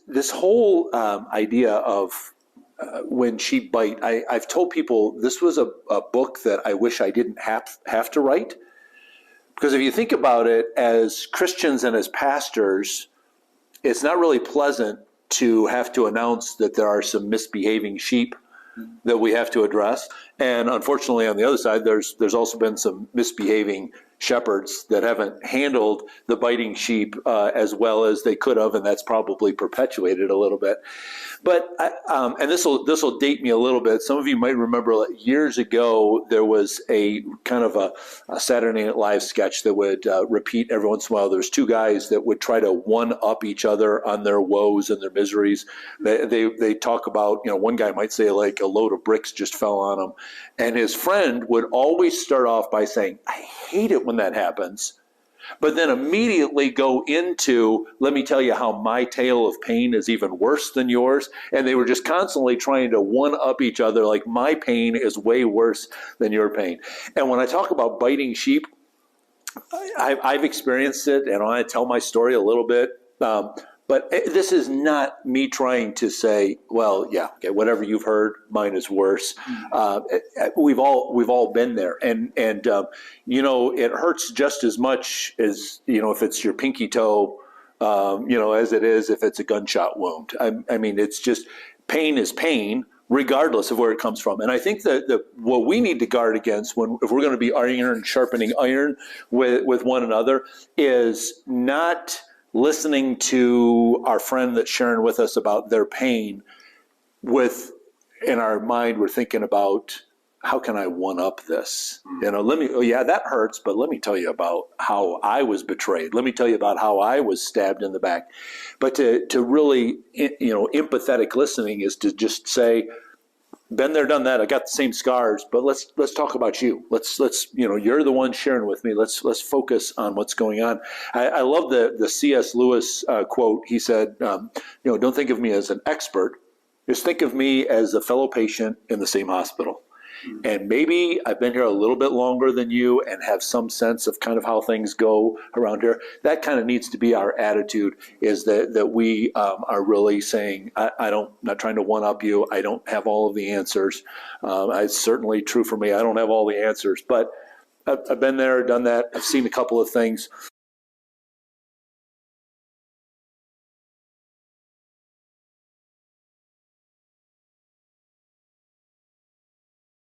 This whole idea of when sheep bite, I've told people this was a book that I wish I didn't have to write. Because if you think about it, as Christians and as pastors, it's not really pleasant to have to announce that there are some misbehaving sheep that we have to address. And unfortunately, on the other side, there's also been some misbehaving shepherds that haven't handled the biting sheep as well as they could have, and that's probably perpetuated a little bit. But and this will date me a little bit. Some of you might remember years ago there was a kind of a Saturday Night Live sketch that would repeat every once in a while. There's two guys that would try to one up each other on their woes and their miseries. They talk about, one guy might say like a load of bricks just fell on him, and his friend would always start off by saying, "I hate it when that happens," but then immediately go into, "Let me tell you how my tale of pain is even worse than yours." And they were just constantly trying to one up each other, like my pain is way worse than your pain. And when I talk about biting sheep, I've experienced it, and I tell my story a little bit. But this is not me trying to say, well, yeah, okay, whatever you've heard, mine is worse. We've all been there, and it hurts just as much as if it's your pinky toe, as it is if it's a gunshot wound. I mean, it's just pain is pain, regardless of where it comes from. And I think that what we need to guard against if we're going to be iron sharpening iron with one another is not listening to our friend that's sharing with us about their pain in our mind, we're thinking about, how can I one up this? That hurts, but let me tell you about how I was betrayed. Let me tell you about how I was stabbed in the back. But to really, empathetic listening is to just say, been there, done that. I got the same scars, but let's talk about you. Let's you're the one sharing with me. Let's focus on what's going on. I love the C.S. Lewis quote. He said, don't think of me as an expert. Just think of me as a fellow patient in the same hospital. And maybe I've been here a little bit longer than you and have some sense of kind of how things go around here. That kind of needs to be our attitude, is that we are really saying, I'm not trying to one-up you. I don't have all of the answers. It's certainly true for me. I don't have all the answers, but I've been there, done that. I've seen a couple of things.